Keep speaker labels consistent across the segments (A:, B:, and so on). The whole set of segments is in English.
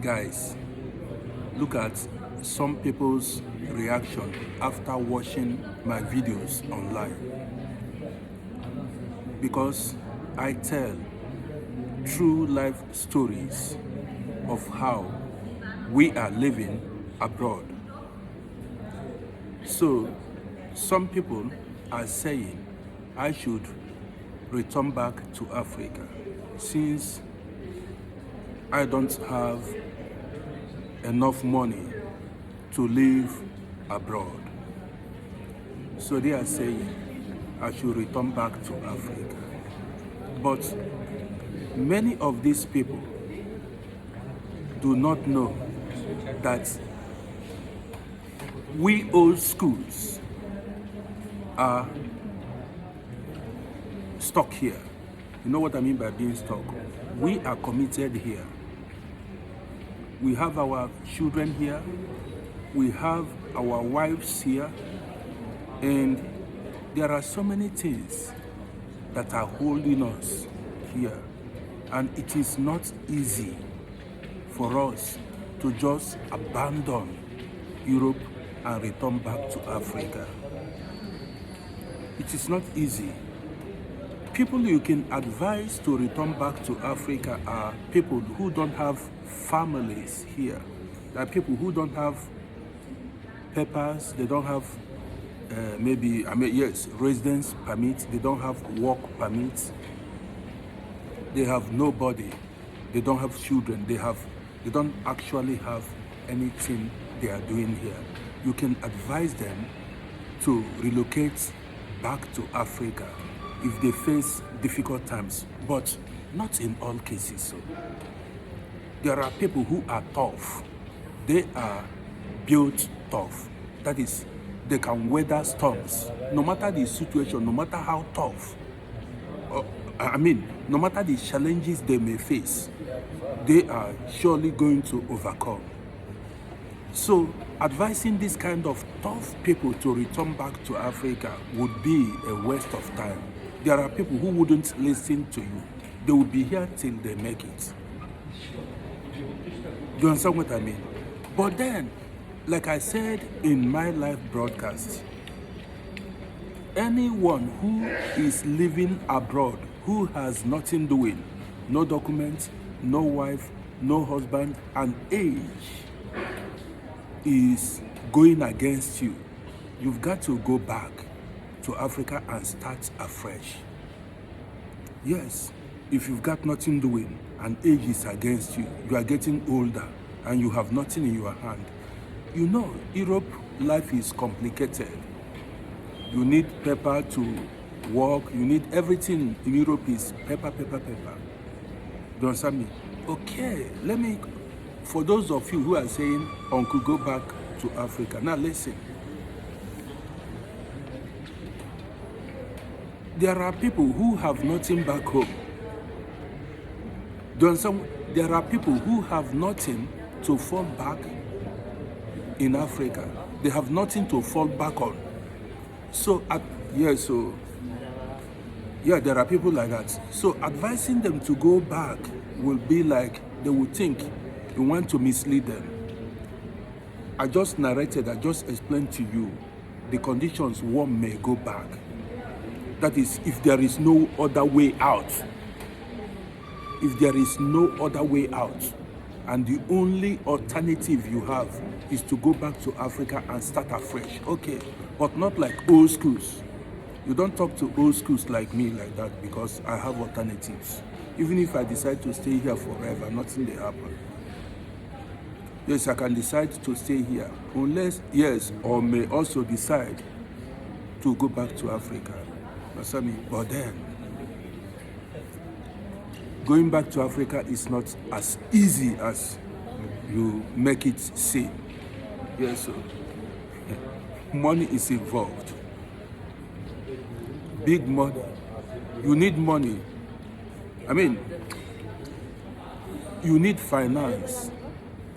A: Guys, look at some people's reaction after watching my videos online. Because I tell true life stories of how we are living abroad. So, some people are saying I should return back to Africa since I don't have enough money to live abroad. So they are saying I should return back to Africa. But many of these people do not know that we old schools are stuck here. You know what I mean by being stuck? We are committed here. We have our children here. We have our wives here. And there are so many things that are holding us here. And it is not easy for us to just abandon Europe and return back to Africa. It is not easy. People you can advise to return back to Africa are people who don't have families here. There are people who don't have papers, they don't have residence permits, they don't have work permits, they have nobody, they don't have children, they don't actually have anything they are doing here. You can advise them to relocate back to Africa if they face difficult times, but not in all cases. So there are people who are tough. They are built tough. That is, they can weather storms, no matter the situation, no matter how tough. No matter the challenges they may face, they are surely going to overcome. So advising this kind of tough people to return back to Africa would be a waste of time. There are people who wouldn't listen to you. They will be here till they make it. You understand what I mean? But then, like I said in my live broadcast, anyone who is living abroad, who has nothing doing, no documents, no wife, no husband, and age is going against you, you've got to go back to Africa and start afresh. Yes, if you've got nothing doing and age is against you, you are getting older and you have nothing in your hand. You know, Europe life is complicated. You need paper to work, you need everything in Europe is paper. Do you understand me? Okay, for those of you who are saying, Uncle, go back to Africa. Now listen. There are people who have nothing back home. Do you understand? There are people who have nothing to fall back in Africa. They have nothing to fall back on. So there are people like that. So advising them to go back will be like they will think you want to mislead them. I just explained to you the conditions one may go back. That is, if there is no other way out. If there is no other way out, and the only alternative you have is to go back to Africa and start afresh. Okay, but not like old schools. You don't talk to old schools like me like that because I have alternatives. Even if I decide to stay here forever, nothing will happen. Yes, I can decide to stay here, or may also decide to go back to Africa. But then, going back to Africa is not as easy as you make it seem. Yes, so money is involved. Big money. You need money. You need finance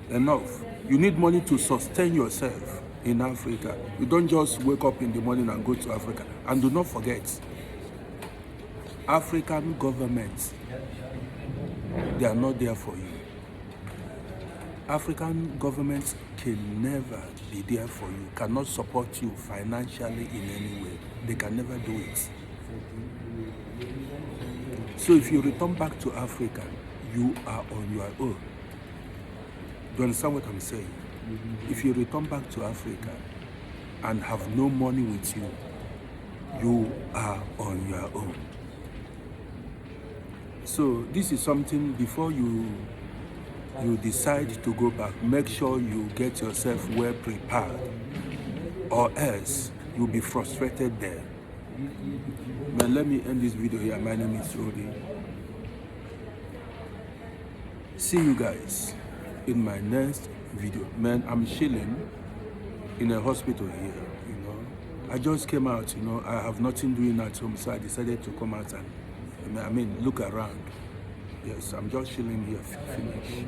A: enough. You need money to sustain yourself in Africa. You don't just wake up in the morning and go to Africa. And do not forget, African governments, they are not there for you. African governments can never be there for you, cannot support you financially in any way. They can never do it. So if you return back to Africa, you are on your own. Do you understand what I'm saying? If you return back to Africa and have no money with you, you are on your own. So this is something, before you decide to go back, make sure you get yourself well prepared, or else you'll be frustrated there. Man, let me end this video here. My name is Rudy. See you guys in my next video. Man, I'm chilling in a hospital here, you know. I just came out, you know. I have nothing doing at home, so I decided to come out and, look around. Yes, I'm just chilling here, finish.